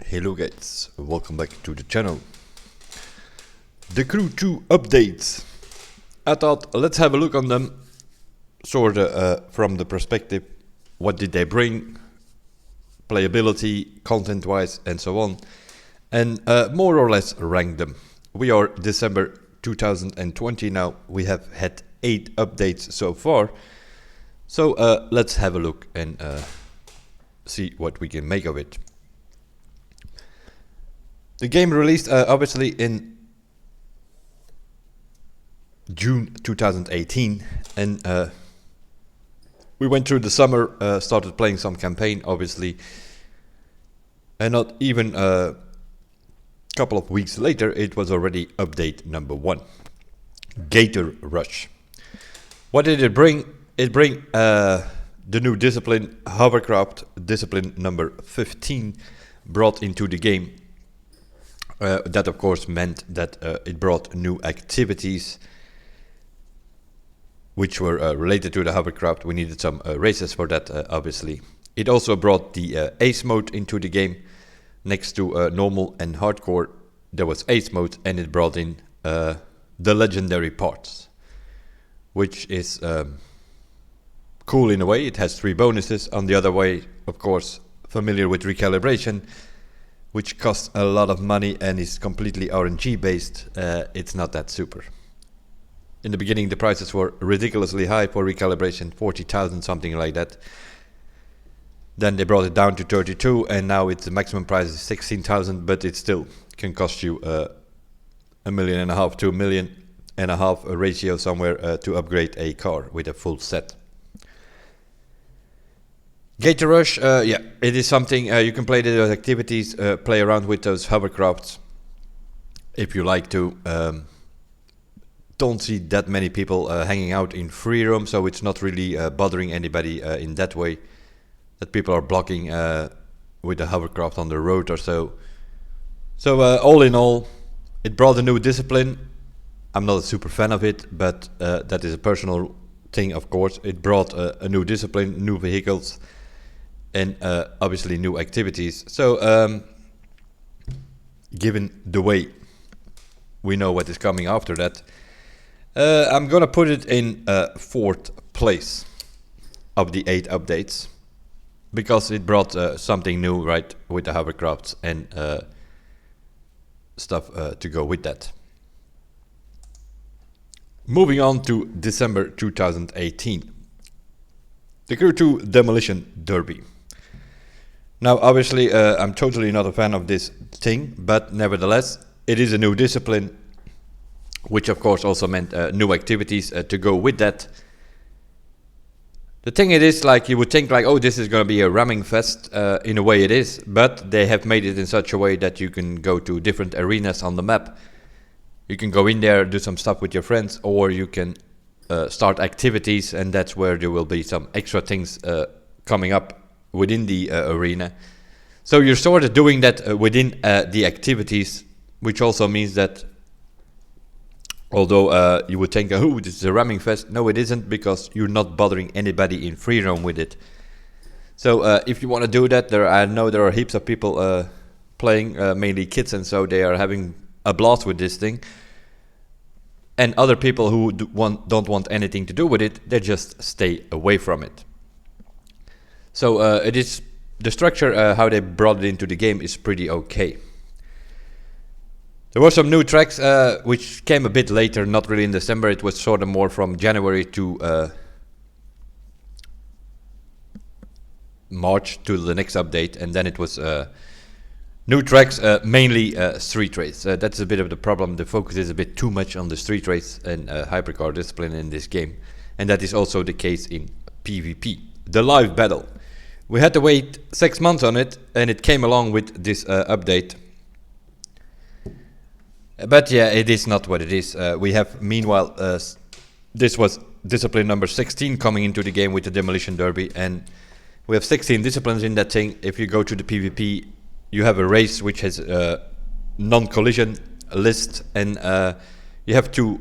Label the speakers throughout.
Speaker 1: Hello guys, welcome back to the channel. The Crew 2 updates. I thought let's have a look on them, sorta from the perspective, what did they bring, playability, content wise and so on, and more or less rank them. We are December 2020 now, we have had 8 updates so far, so let's have a look and see what we can make of it. The game released obviously in June 2018, and we went through the summer, started playing some campaign obviously, and not even a couple of weeks later it was already update number 1, Gator Rush. What did it bring? It bring the new discipline, hovercraft discipline number 15, brought into the game. That of course meant that it brought new activities which were related to the hovercraft. We needed some races for that obviously. It also brought the ace mode into the game. Next to normal and hardcore there was ace mode, and it brought in the legendary parts, which is cool in a way. It has 3 bonuses. On the other way, of course, familiar with recalibration, which costs a lot of money and is completely RNG based, it's not that super. In the beginning the prices were ridiculously high for recalibration, 40,000, something like that. Then they brought it down to 32, and now the maximum price is 16,000, but it still can cost you $1.5 million to $1.5 million a ratio somewhere to upgrade a car with a full set. Gator Rush, yeah, it is something you can play those activities, play around with those hovercrafts if you like to. Don't see that many people hanging out in free roam, so it's not really bothering anybody in that way, that people are blocking with the hovercraft on the road or so. So all in all, it brought a new discipline. I'm not a super fan of it, but that is a personal thing, of course. It brought a new discipline, new vehicles, and obviously new activities. So given the way we know what is coming after that, I'm gonna put it in 4th place of the 8 updates, because it brought something new, right, with the hovercrafts and stuff to go with that. Moving on to December 2018, the Crew 2 Demolition Derby. Now obviously I'm totally not a fan of this thing, but nevertheless it is a new discipline, which of course also meant new activities to go with that. The thing it is, like, you would think like, oh, this is gonna be a ramming fest. In a way it is, but they have made it in such a way that you can go to different arenas on the map. You can go in there, do some stuff with your friends, or you can start activities, and that's where there will be some extra things coming up within the arena. So you're sort of doing that within the activities, which also means that although you would think, oh, this is a ramming fest, no it isn't, because you're not bothering anybody in free roam with it. So if you want to do that, I know there are heaps of people playing, mainly kids, and so they are having a blast with this thing. And other people who don't want anything to do with it, they just stay away from it. So it is the structure, how they brought it into the game is pretty okay. There were some new tracks which came a bit later, not really in December. It was sort of more from January to March to the next update, and then it was new tracks, mainly street race. That's a bit of the problem. The focus is a bit too much on the street race and hypercar discipline in this game, and that is also the case in PvP. The live battle. We had to wait 6 months on it, and it came along with this update. But yeah, it is not what it is. We have, meanwhile, this was discipline number 16 coming into the game with the Demolition Derby, and we have 16 disciplines in that thing. If you go to the PvP, you have a race which has a non-collision list, and you have 2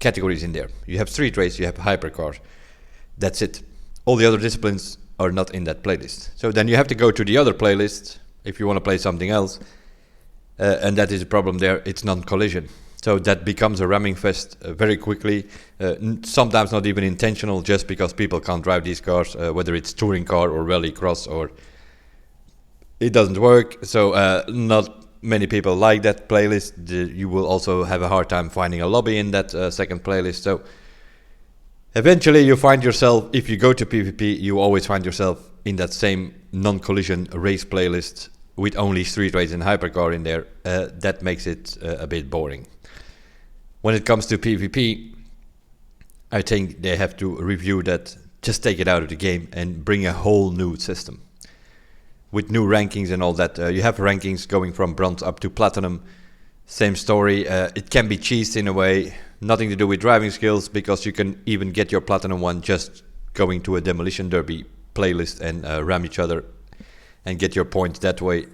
Speaker 1: categories in there. You have street race, you have hypercar. That's it. All the other disciplines are not in that playlist. So then you have to go to the other playlist if you want to play something else. And that is a problem there, it's non-collision. So that becomes a ramming fest very quickly, sometimes not even intentional, just because people can't drive these cars, whether it's touring car or rally cross, or it doesn't work. So not many people like that playlist. You will also have a hard time finding a lobby in that second playlist. So eventually you find yourself, if you go to PvP, you always find yourself in that same non-collision race playlist with only street race and hypercar in there. That makes it a bit boring. When it comes to PvP, I think they have to review that, just take it out of the game and bring a whole new system. With new rankings and all that. You have rankings going from bronze up to platinum. Same story. It can be cheesed in a way. Nothing to do with driving skills, because you can even get your platinum one just going to a Demolition Derby playlist and ram each other and get your points that way.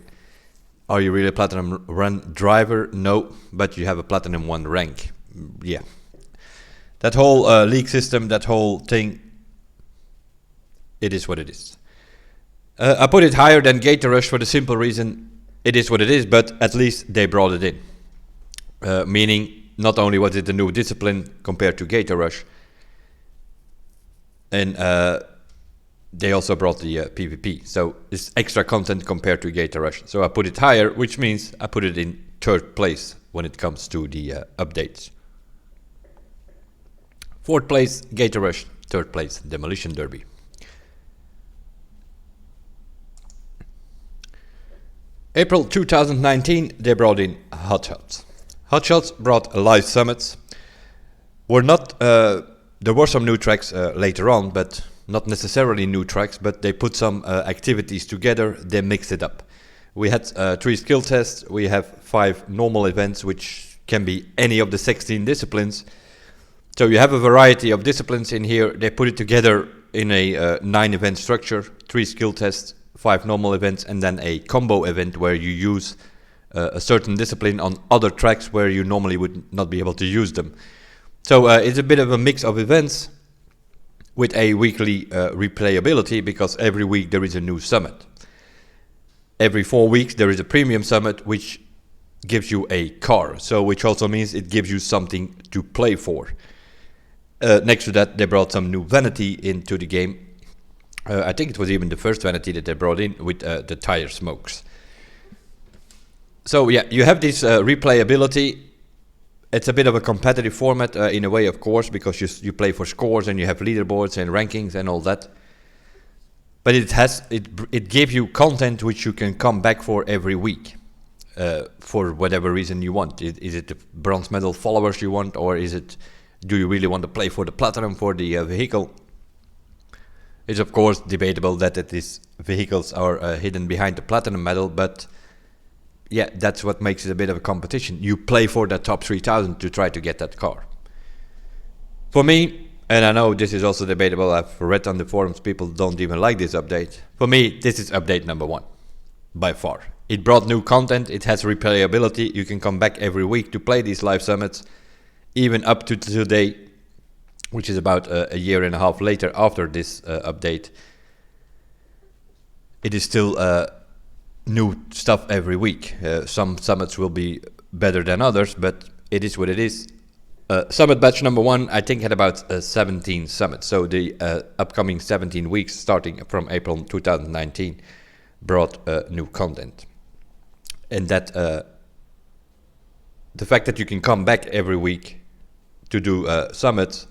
Speaker 1: Are you really a platinum run driver? No, but you have a platinum 1 rank. Yeah. That whole league system, that whole thing, it is what it is. I put it higher than Gator Rush for the simple reason it is what it is, but at least they brought it in. Meaning, not only was it a new discipline compared to Gator Rush, and they also brought the PvP. So it's extra content compared to Gator Rush. So I put it higher, which means I put it in 3rd place when it comes to the updates. 4th place, Gator Rush. 3rd place, Demolition Derby. April 2019, they brought in Hot Shots. Hot Shots brought live summits. There were some new tracks later on, but not necessarily new tracks, but they put some activities together, they mixed it up. We had 3 skill tests, we have 5 normal events, which can be any of the 16 disciplines. So you have a variety of disciplines in here. They put it together in a 9 event structure, 3 skill tests, 5 normal events, and then a combo event where you use a certain discipline on other tracks where you normally would not be able to use them. So it's a bit of a mix of events with a weekly replayability, because every week there is a new summit. Every 4 weeks there is a premium summit, which gives you a car, so which also means it gives you something to play for. Next to that, they brought some new vanity into the game. I think it was even the first vanity that they brought in with the tire smokes. So yeah, you have this replayability. It's a bit of a competitive format in a way, of course, because you play for scores and you have leaderboards and rankings and all that. But it gives you content which you can come back for every week, for whatever reason you want. Is it the bronze medal followers you want, or do you really want to play for the platinum for the vehicle? It's of course debatable that these vehicles are hidden behind the platinum medal, but yeah, that's what makes it a bit of a competition. You play for that top 3000 to try to get that car. For me, and I know this is also debatable, I've read on the forums people don't even like this update. For me, this is update number 1, by far. It brought new content, it has replayability, you can come back every week to play these live summits, even up to today, which is about a year and a half later after this update. It is still new stuff every week. Some summits will be better than others, but it is what it is. Summit batch number 1, I think, had about 17 summits. So the upcoming 17 weeks, starting from April 2019, brought new content. And that the fact that you can come back every week to do summits,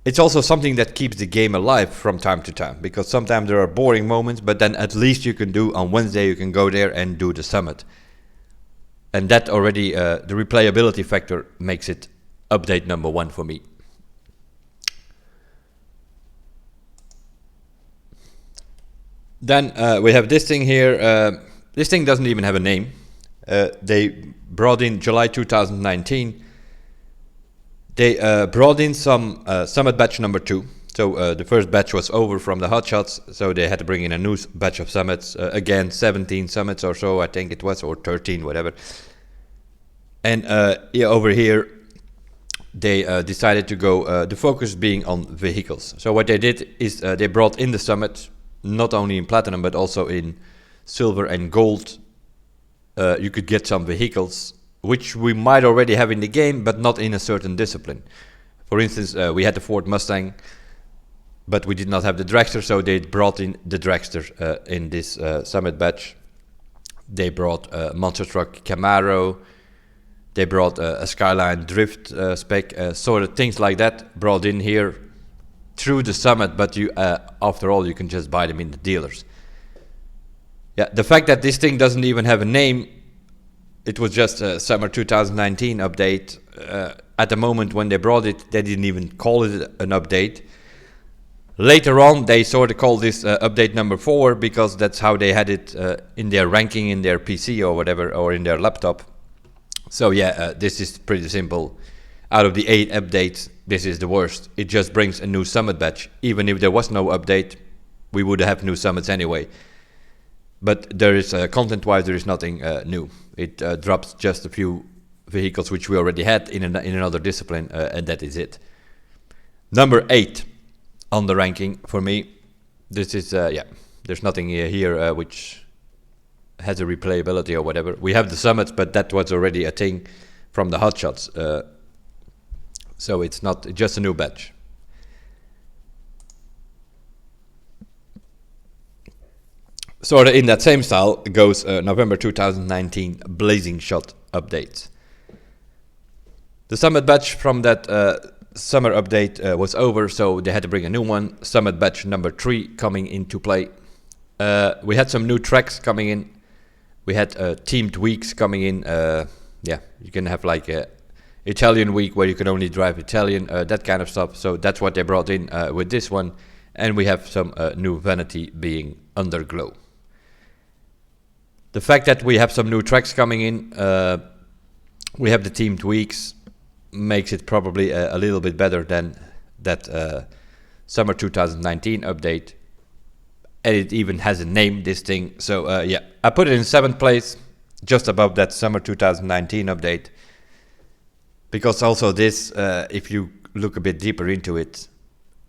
Speaker 1: it's also something that keeps the game alive from time to time, because sometimes there are boring moments, but then at least you can do on Wednesday, you can go there and do the summit. And that already, the replayability factor makes it update number 1 for me. Then we have this thing here. This thing doesn't even have a name. They brought in July 2019. They brought in some summit batch number 2. So the first batch was over from the hotshots, so they had to bring in a new batch of summits. Again, 17 summits or so, I think it was, or 13, whatever. And yeah, over here, they decided to go, the focus being on vehicles. So what they did is they brought in the summit, not only in Platinum, but also in silver and gold, you could get some vehicles which we might already have in the game, but not in a certain discipline. For instance, we had the Ford Mustang, but we did not have the dragster, so they brought in the dragster in this summit batch. They brought a monster truck Camaro. They brought a Skyline drift spec, sort of things like that brought in here through the summit, but you, after all, you can just buy them in the dealers. Yeah, the fact that this thing doesn't even have a name, it was just a summer 2019 update. At the moment when they brought it, they didn't even call it an update. Later on, they sort of called this update number 4 because that's how they had it in their ranking in their PC or whatever, or in their laptop. So yeah, this is pretty simple. Out of the 8 updates, this is the worst. It just brings a new summit batch. Even if there was no update, we would have new summits anyway. But there is, content-wise, there is nothing new. It drops just a few vehicles which we already had in another discipline, and that is it. Number 8 on the ranking for me. This is, yeah, there's nothing here which has a replayability or whatever. We have the summits, but that was already a thing from the hotshots. So it's not just a new batch. Sort of in that same style goes November 2019 Blazing Shot update. The summit batch from that summer update was over, so they had to bring a new one. Summit batch number 3 coming into play. We had some new tracks coming in. We had teamed weeks coming in. Yeah, you can have like a Italian week where you can only drive Italian, that kind of stuff. So that's what they brought in with this one. And we have some new vanity being Underglow. The fact that we have some new tracks coming in, we have the teamed weeks, makes it probably a little bit better than that summer 2019 update. And it even has a name, this thing. So yeah, I put it in 7th place, just above that summer 2019 update. Because also this, if you look a bit deeper into it,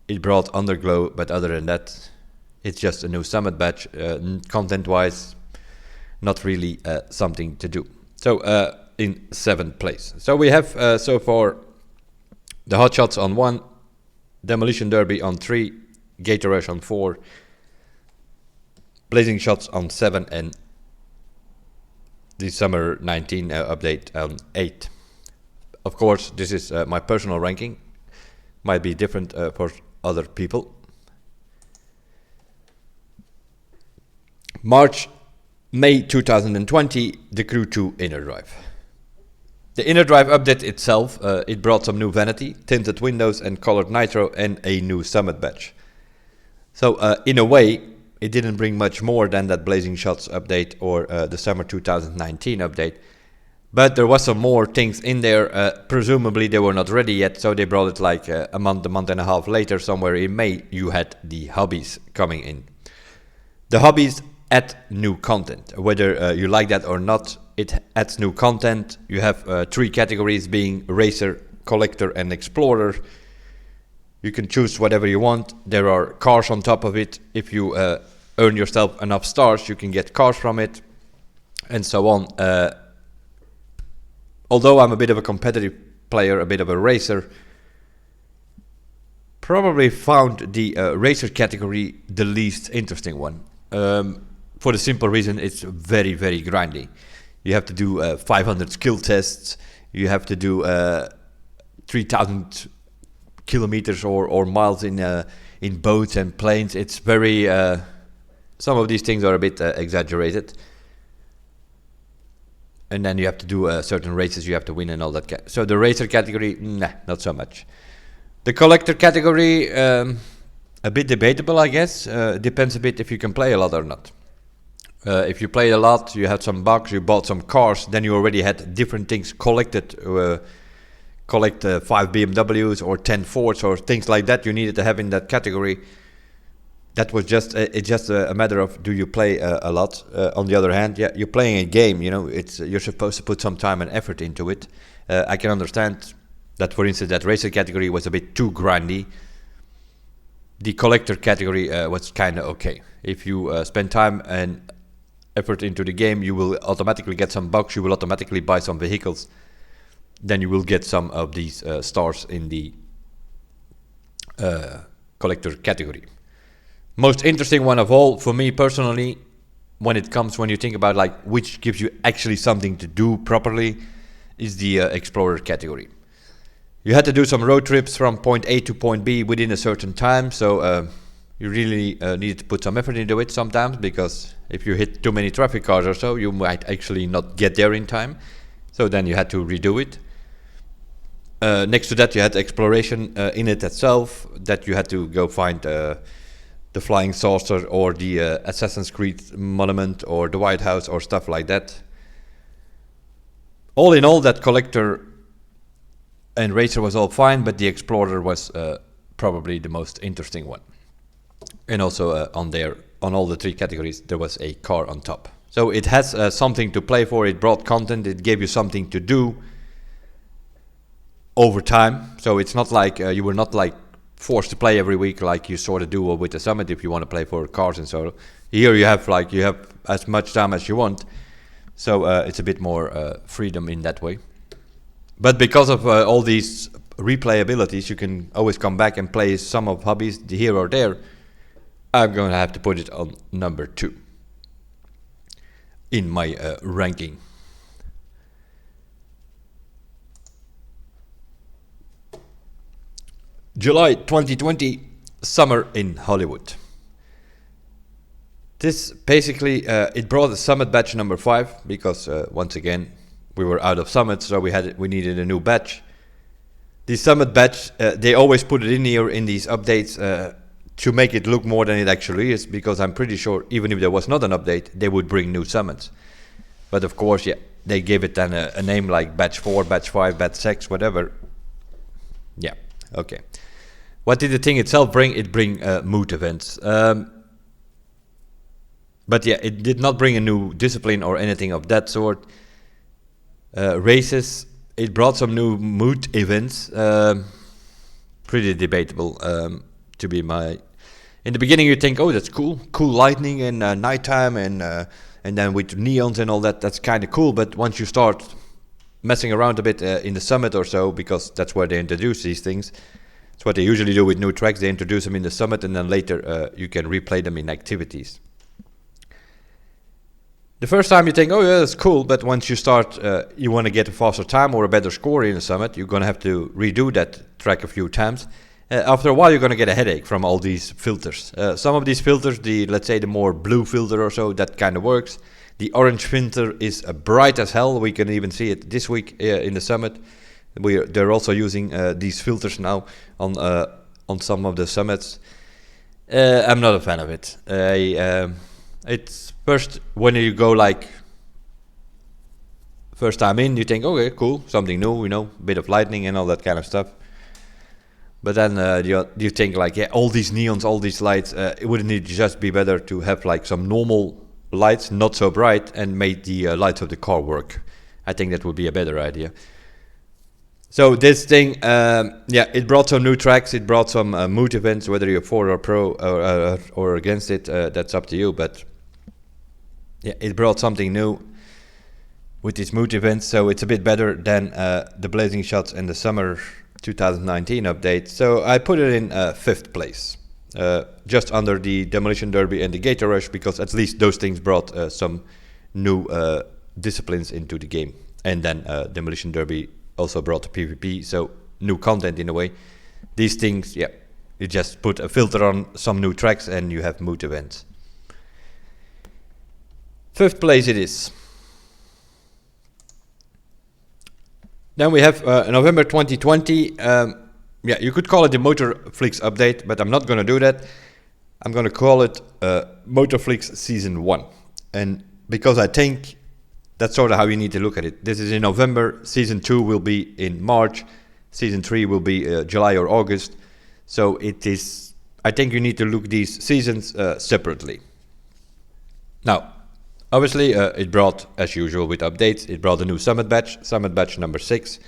Speaker 1: it brought Underglow, but other than that, it's just a new summit batch. Content-wise, not really something to do. So in 7th place. So we have so far the hotshots on 1, Demolition Derby on 3, Gator Rush on 4, Blazing Shots on 7, and the summer 19 update on 8. Of course, this is my personal ranking. Might be different for other people. May 2020, the Crew 2 Inner Drive. The Inner Drive update itself, it brought some new vanity, tinted windows and colored nitro, and a new summit badge. So in a way, it didn't bring much more than that Blazing Shots update or the summer 2019 update. But there was some more things in there. Presumably they were not ready yet, so they brought it like a month and a half later. Somewhere in May, you had the hobbies coming in. The hobbies add new content. Whether you like that or not, it adds new content. You have 3 categories being Racer, Collector and Explorer. You can choose whatever you want. There are cars on top of it. If you earn yourself enough stars, you can get cars from it, and so on. Although I'm a bit of a competitive player, a bit of a racer, probably found the racer category the least interesting one. For the simple reason it's very, very grindy. You have to do 500 skill tests. You have to do 3,000 kilometers or miles in boats and planes. It's very... some of these things are a bit exaggerated. And then you have to do certain races you have to win and all that. So the racer category, nah, not so much. The collector category, a bit debatable, I guess. Depends a bit if you can play a lot or not. If you play a lot, you had some bugs, you bought some cars, then you already had different things collected. Collect 5 BMWs or 10 Fords or things like that you needed to have in that category. That was just it's just a matter of, do you play a lot? On the other hand, yeah, you're playing a game. You know, it's you're supposed to put some time and effort into it. I can understand that, for instance, that racer category was a bit too grindy. The collector category was kind of okay. If you spend time and effort into the game, you will automatically get some bucks, you will automatically buy some vehicles, then you will get some of these stars in the collector category. Most interesting one of all, for me personally, when you think about like which gives you actually something to do properly, is the Explorer category. You had to do some road trips from point A to point B within a certain time, so you really need to put some effort into it sometimes, because if you hit too many traffic cars or so, you might actually not get there in time. So then you had to redo it. Next to that, you had exploration in it itself, that you had to go find the flying saucer or the Assassin's Creed monument or the White House or stuff like that. All in all, that collector and racer was all fine, but the Explorer was probably the most interesting one. And also on all the three categories, there was a car on top. So it has something to play for, it brought content, it gave you something to do over time. So it's not like you were not like forced to play every week like you sort of do with the Summit if you want to play for cars and so. Here you have as much time as you want. So it's a bit more freedom in that way. But because of all these replayabilities, you can always come back and play some of hobbies here or there. I'm going to have to put it on number 2 in my ranking. July 2020, Summer in Hollywood. This basically, it brought a Summit batch number 5, because once again, we were out of Summit, so we needed a new batch. The Summit batch, they always put it in here in these updates to make it look more than it actually is, because I'm pretty sure even if there was not an update, they would bring new Summits. But of course, yeah, they gave it then a name like batch 4, batch 5, batch 6, whatever. Yeah, okay. What did the thing itself bring? It bring mood events. But yeah, it did not bring a new discipline or anything of that sort. Races, it brought some new mood events. Pretty debatable, to be my... In the beginning you think, oh, that's cool. Cool lightning and nighttime and then with neons and all that, that's kind of cool. But once you start messing around a bit in the Summit or so, because that's where they introduce these things. It's what they usually do with new tracks. They introduce them in the Summit and then later you can replay them in activities. The first time you think, oh yeah, that's cool, but once you start, you want to get a faster time or a better score in the Summit, you're going to have to redo that track a few times. After a while, you're going to get a headache from all these filters. Some of these filters, let's say the more blue filter or so, that kind of works. The orange filter is bright as hell. We can even see it this week in the Summit. They're also using these filters now on some of the Summits. I'm not a fan of it. It's first when you go like first time in, you think, okay, cool, something new, bit of lightning and all that kind of stuff. But then you think like, yeah, all these neons, all these lights, wouldn't it just be better to have like some normal lights, not so bright, and make the lights of the car work? I think that would be a better idea. So this thing, it brought some new tracks, it brought some mood events, whether you're for or pro or against it, that's up to you. But yeah, it brought something new with these mood events, so it's a bit better than the Blazing Shots and the Summer 2019 update. So I put it in 5th place, just under the Demolition Derby and the Gator Rush, because at least those things brought some new disciplines into the game. And then Demolition Derby also brought the PvP, so new content in a way. These things, yeah, you just put a filter on some new tracks and you have mood events. 5th place it is. Then we have November 2020. You could call it the Motorflix update, but I'm not going to do that. I'm going to call it Motorflix Season 1. And because I think that's sort of how you need to look at it. This is in November. Season 2 will be in March. Season 3 will be July or August. So it is... I think you need to look these seasons separately. Now, obviously, it brought, as usual with updates, it brought a new Summit batch number 6.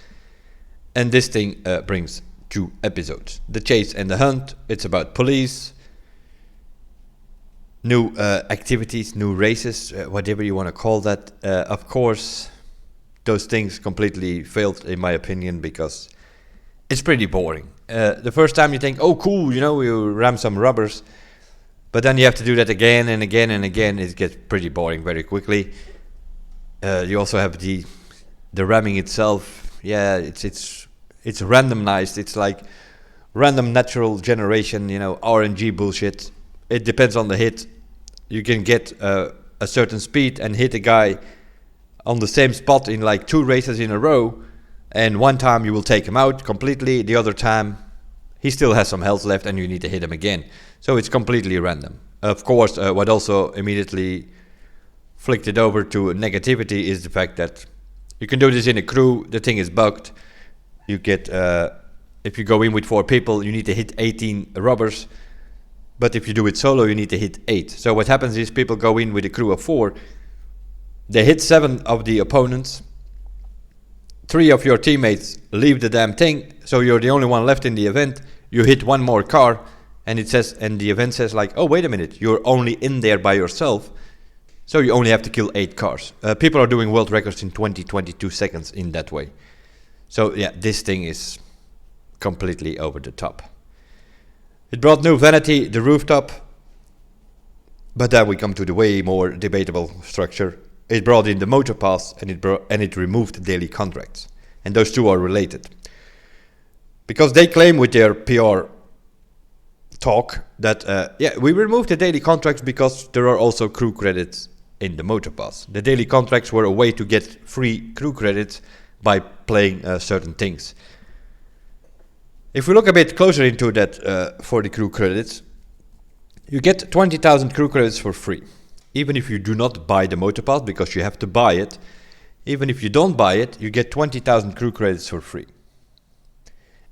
Speaker 1: And this thing brings 2 episodes. The Chase and the Hunt, it's about police. new activities, new races, whatever you want to call that. Of course, those things completely failed in my opinion because it's pretty boring. The first time you think, oh cool, you ram some rubbers, but then you have to do that again and again and again. It gets pretty boring very quickly. You also have the ramming itself. Yeah, it's randomized. It's like random natural generation, RNG bullshit. It depends on the hit. You can get a certain speed and hit a guy on the same spot in like 2 races in a row, and one time you will take him out completely, the other time he still has some health left and you need to hit him again. So it's completely random. Of course, what also immediately flicked it over to negativity is the fact that you can do this in a crew. The thing is bugged. You get, if you go in with 4 people, you need to hit 18 rubbers. But if you do it solo, you need to hit 8. So what happens is people go in with a crew of 4. They hit 7 of the opponents. 3 of your teammates leave the damn thing. So you're the only one left in the event. You hit 1 more car. And it says, and the event says like, oh, wait a minute. You're only in there by yourself. So you only have to kill 8 cars. People are doing world records in 22 seconds in that way. So yeah, this thing is completely over the top. It brought new vanity, the rooftop. But then we come to the way more debatable structure. It brought in the motor pass and it removed daily contracts. And those two are related. Because they claim with their PR talk that, we removed the daily contracts because there are also crew credits in the motor pass. The daily contracts were a way to get free crew credits by playing certain things. If we look a bit closer into that for the crew credits, you get 20,000 crew credits for free. Even if you do not buy the motor pass, because you have to buy it. Even if you don't buy it, you get 20,000 crew credits for free.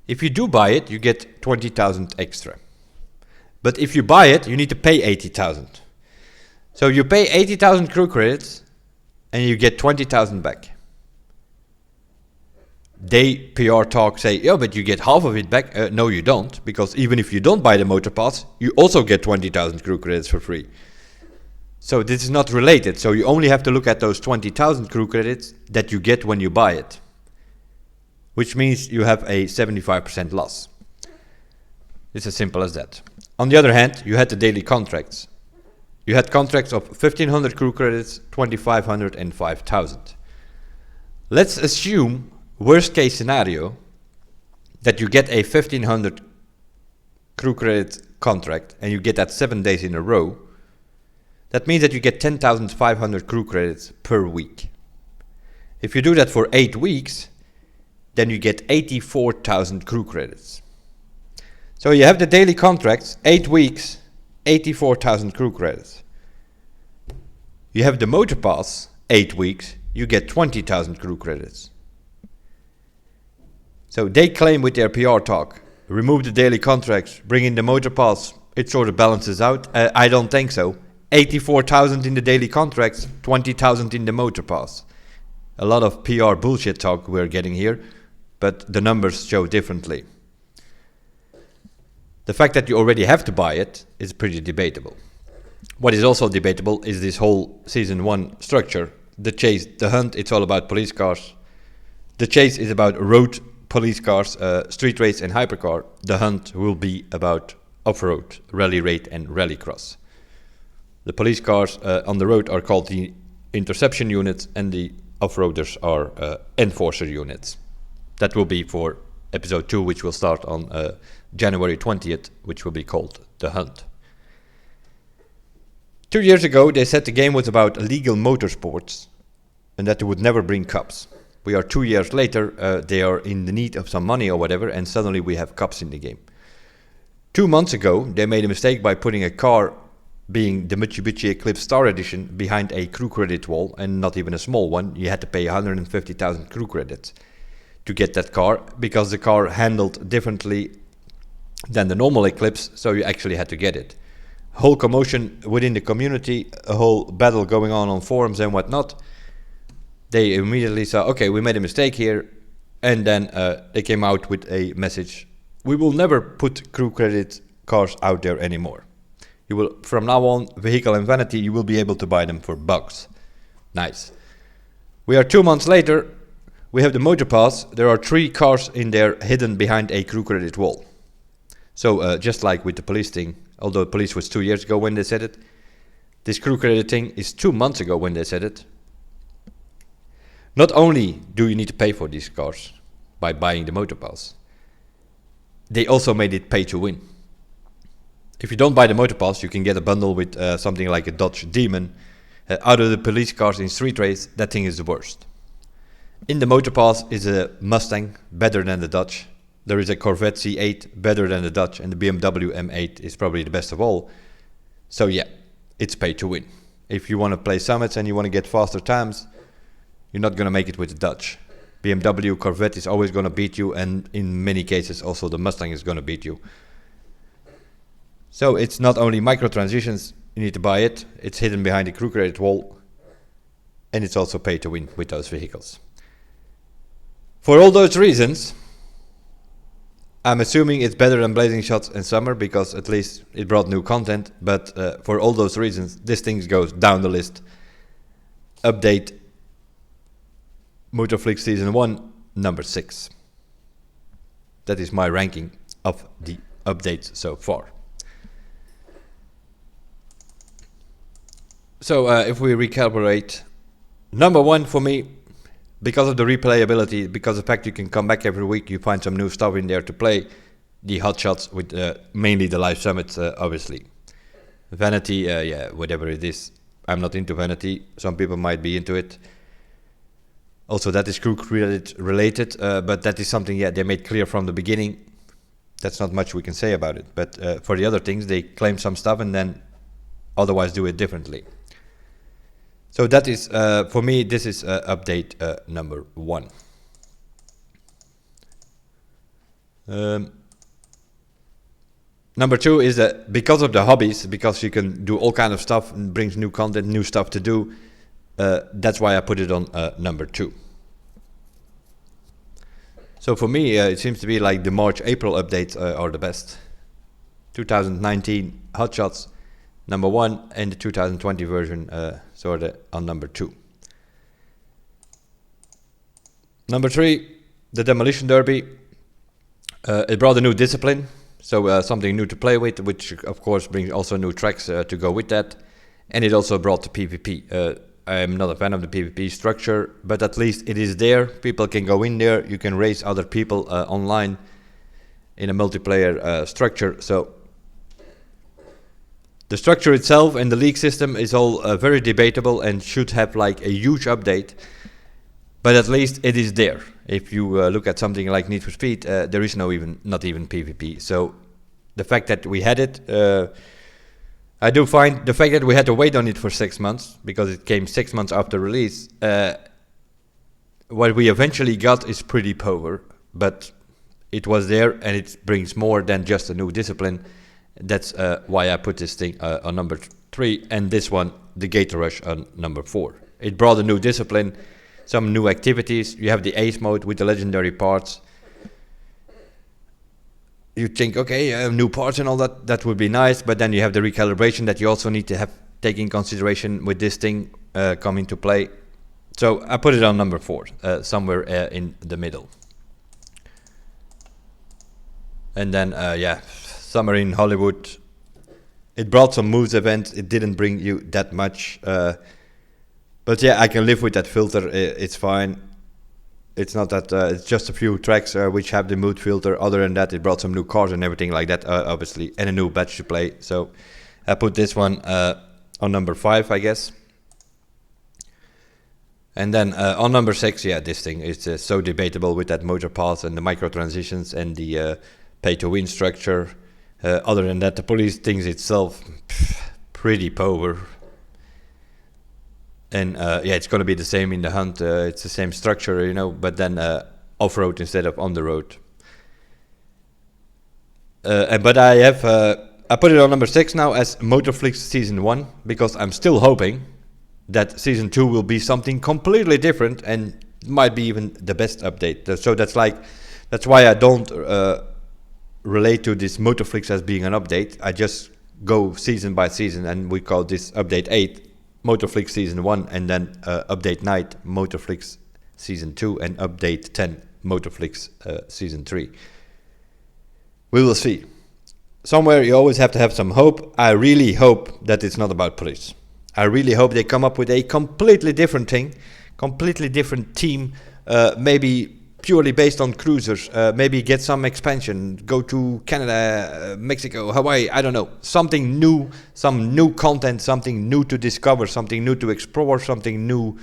Speaker 1: If you do buy it, you get 20,000 extra. But if you buy it, you need to pay 80,000. So you pay 80,000 crew credits and you get 20,000 back. They PR talk say, yeah, but you get half of it back. No, you don't, because even if you don't buy the motor pass, you also get 20,000 crew credits for free. So this is not related. So you only have to look at those 20,000 crew credits that you get when you buy it, which means you have a 75% loss. It's as simple as that. On the other hand, you had the daily contracts. You had contracts of 1,500 crew credits, 2,500 and 5,000. Let's assume, worst case scenario, that you get a 1,500 crew credit contract and you get that 7 days in a row. That means that you get 10,500 crew credits per week. If you do that for 8 weeks, then you get 84,000 crew credits. So you have the daily contracts, 8 weeks, 84,000 crew credits. You have the motor pass, 8 weeks, you get 20,000 crew credits. So they claim with their PR talk, remove the daily contracts, bring in the motor pass, it sort of balances out. I don't think so. 84,000 in the daily contracts, 20,000 in the motor pass. A lot of PR bullshit talk we're getting here, but the numbers show differently. The fact that you already have to buy it is pretty debatable. What is also debatable is this whole Season 1 structure. The chase, the hunt, it's all about police cars. The chase is about road police cars, street race and hypercar. The hunt will be about off-road, rally raid and rallycross. The police cars on the road are called the interception units and the off-roaders are enforcer units. That will be for episode 2, which will start on January 20th, which will be called The Hunt. 2 years ago, they said the game was about legal motorsports and that they would never bring cops. We are 2 years later, they are in the need of some money or whatever, and suddenly we have cops in the game. 2 months ago, they made a mistake by putting a car, being the Mitsubishi Eclipse Star Edition, behind a crew credit wall, and not even a small one. You had to pay 150,000 crew credits to get that car, because the car handled differently than the normal Eclipse, so you actually had to get it. Whole commotion within the community, a whole battle going on forums and whatnot. They immediately saw, okay, we made a mistake here, and then they came out with a message: we will never put crew credit cars out there anymore. You will, from now on, Vehicle and Vanity, you will be able to buy them for bucks. Nice. We are 2 months later. We have the Motor Pass. There are 3 cars in there hidden behind a crew credit wall. So just like with the police thing, although police was 2 years ago when they said it, this crew credit thing is 2 months ago when they said it. Not only do you need to pay for these cars by buying the Motor Pass, they also made it pay to win. If you don't buy the Motor Pass, you can get a bundle with something like a Dodge Demon. Out of the police cars in Street Race, that thing is the worst. In the Motor Pass is a Mustang, better than the Dodge. There is a Corvette C8, better than the Dodge, and the BMW M8 is probably the best of all. So yeah, it's pay to win. If you want to play summits and you want to get faster times, you're not going to make it with the Dodge. BMW, Corvette is always going to beat you, and in many cases also the Mustang is going to beat you. So it's not only micro transitions, you need to buy it, it's hidden behind the crew credit wall, and it's also pay to win with those vehicles. For all those reasons, I'm assuming it's better than Blazing Shots and Summer, because at least it brought new content, but for all those reasons, this thing goes down the list. Update Motorflix Season 1, number 6. That is my ranking of the updates so far. So if we recalibrate, number 1 for me, because of the replayability, because of the fact you can come back every week, you find some new stuff in there to play, the hot shots with mainly the live summits, obviously. Vanity, yeah, whatever it is. I'm not into Vanity. Some people might be into it. Also, that is crew credit related, but that is something, yeah, they made clear from the beginning. That's not much we can say about it. But for the other things, they claim some stuff and then otherwise do it differently. So that is, for me, this is update number 1. Number 2 is that because of the hobbies, because you can do all kind of stuff and brings new content, new stuff to do, that's why I put it on number 2. So for me, it seems to be like the March-April updates are the best. 2019 Hotshots, number 1, and the 2020 version sorta on number 2. Number 3, the Demolition Derby. It brought a new discipline, so something new to play with, which of course brings also new tracks to go with that. And it also brought the PvP. I'm not a fan of the PvP structure, but at least it is there. People can go in there, you can race other people online in a multiplayer structure. So the structure itself and the league system is all very debatable and should have like a huge update, but at least it is there. If you look at something like Need for Speed, there is not even PvP. So the fact that we had it, I do find the fact that we had to wait on it for 6 months, because it came 6 months after release, what we eventually got is pretty poor, but it was there and it brings more than just a new discipline. That's why I put this thing on number 3, and this one, the Gator Rush, on number 4. It brought a new discipline, some new activities. You have the Ace mode with the legendary parts. You think, okay, new parts and all that, that would be nice, but then you have the recalibration that you also need to have take in consideration with this thing coming to play. So I put it on number 4, somewhere in the middle. And then, yeah, Summer in Hollywood. It brought some moves events. It didn't bring you that much. But yeah, I can live with that filter. It's fine. It's not that, it's just a few tracks which have the mood filter. Other than that, it brought some new cars and everything like that, obviously, and a new badge to play. So I put this one on number 5, I guess. And then on number 6, yeah, this thing is so debatable with that motor pass and the micro transitions and the pay to win structure. Other than that, the police things itself, pretty poor. And yeah, it's going to be the same in the hunt. It's the same structure, you know, but then off-road instead of on the road. But I put it on number 6 now as Motorflix Season 1, because I'm still hoping that Season 2 will be something completely different and might be even the best update. So that's why I don't relate to this Motorflix as being an update. I just go season by season, and we call this update 8 Motorflix season 1, and then update 9 Motorflix season 2, and update 10 Motorflix season 3. We will see. Somewhere you always have to have some hope. I really hope that it's not about police. I really hope they come up with a completely different thing, completely different team, maybe purely based on cruisers, maybe get some expansion, go to Canada, Mexico, Hawaii, I don't know. Something new, some new content, something new to discover, something new to explore, something new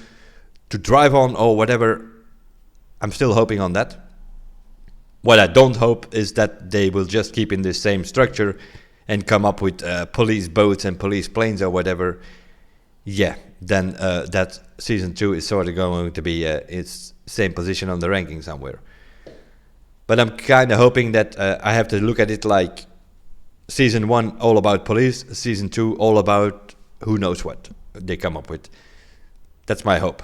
Speaker 1: to drive on or whatever. I'm still hoping on that. What I don't hope is that they will just keep in the same structure and come up with police boats and police planes or whatever. Yeah, then that season 2 is sort of going to be its same position on the ranking somewhere. But I'm kind of hoping that I have to look at it like season 1 all about police, season 2 all about who knows what they come up with. That's my hope.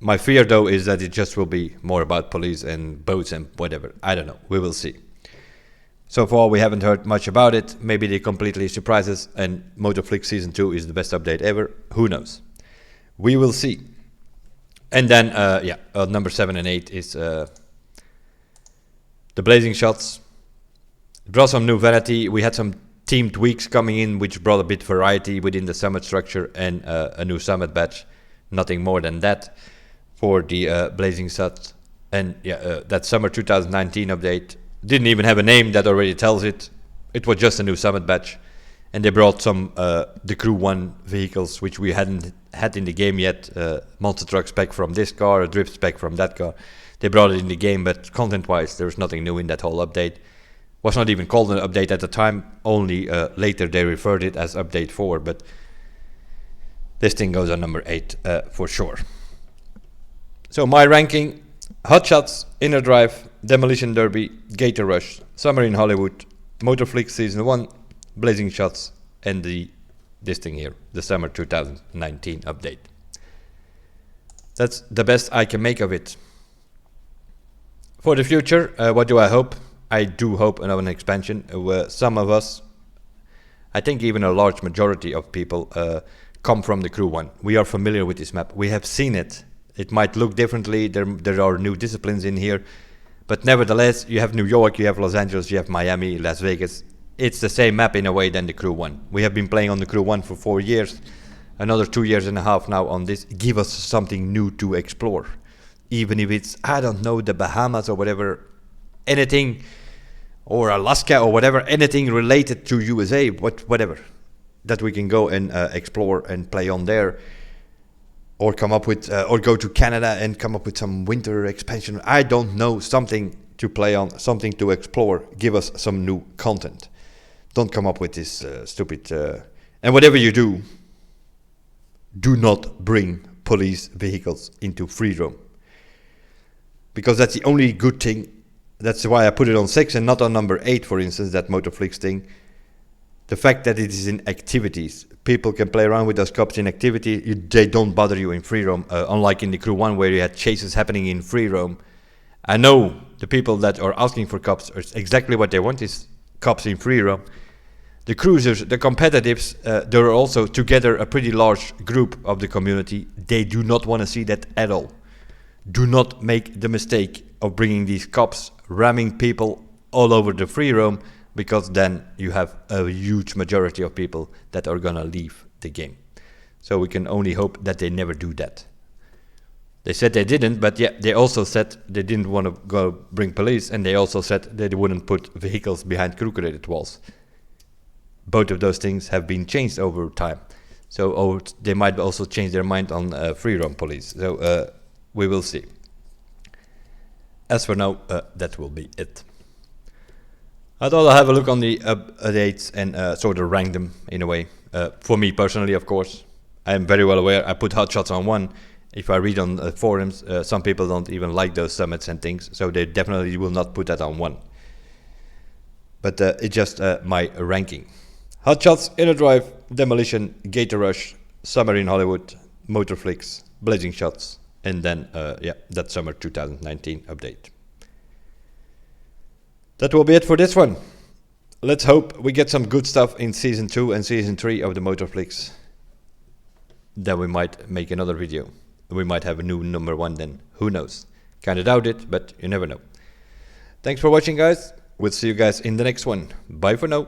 Speaker 1: My fear though is that it just will be more about police and boats and whatever. I don't know. We will see. So far we haven't heard much about it. Maybe they completely surprise us and Motorflix season 2 is the best update ever. Who knows? We will see. And then number 7 and 8 is the blazing shots. It brought some new variety. We had some team tweaks coming in which brought a bit variety within the summit structure and a new summit badge. Nothing more than that for the blazing shots. And that summer 2019 update didn't even have a name that already tells it. It was just a new summit badge. And they brought some the Crew 1 vehicles which we hadn't had in the game yet. Monster truck spec from this car, a drift spec from that car. They brought it in the game, but content-wise there was nothing new in that whole update. Was not even called an update at the time. Only later they referred it as update 4, but this thing goes on number 8 for sure. So my ranking: Hotshots, Inner Drive, Demolition Derby, Gator Rush, Summer in Hollywood, Motorflix season 1, Blazing Shots, and this thing here, the summer 2019 update. That's the best I can make of it. For the future, what do I hope? I do hope of an expansion where some of us, I think even a large majority of people, come from the Crew 1. We are familiar with this map. We have seen it. It might look differently. There are new disciplines in here. But nevertheless, you have New York, you have Los Angeles, you have Miami, Las Vegas. It's the same map in a way than the Crew 1. We have been playing on the Crew 1 for 4 years. Another 2 years and a half now on this. Give us something new to explore. Even if it's, I don't know, the Bahamas or whatever. Anything, or Alaska or whatever. Anything related to USA, whatever. That we can go and explore and play on there. Or come up with, or go to Canada and come up with some winter expansion. I don't know, something to play on, something to explore. Give us some new content. Don't come up with this stupid... and whatever you do, do not bring police vehicles into free roam. Because that's the only good thing. That's why I put it on 6 and not on number 8, for instance, that Motorflix thing. The fact that it is in activities. People can play around with those cops in activity. They don't bother you in free roam. Unlike in the Crew 1 where you had chases happening in free roam. I know the people that are asking for cops are exactly what they want is cops in free roam. The cruisers, the competitives, there are also together a pretty large group of the community. They do not want to see that at all. Do not make the mistake of bringing these cops, ramming people all over the free roam, because then you have a huge majority of people that are gonna leave the game. So we can only hope that they never do that. They said they didn't, but yeah, they also said they didn't want to go bring police, and they also said they wouldn't put vehicles behind crew-created walls. Both of those things have been changed over time. So they might also change their mind on free roam police. So we will see. As for now, that will be it. I thought I'll have a look on the updates and sort of rank them in a way. For me personally, of course, I am very well aware I put hotshots on 1. If I read on forums, some people don't even like those summits and things, so they definitely will not put that on 1. But it's just my ranking. Hotshots, Inner Drive, Demolition, Gator Rush, Summer in Hollywood, Motorflix, Blazing Shots, and then that summer 2019 update. That will be it for this one. let's hope we get some good stuff in Season 2 and Season 3 of the Motorflix. Then we might make another video. We might have a new number 1 then. Who knows? Kinda doubt it, but you never know. Thanks for watching, guys. We'll see you guys in the next one. Bye for now.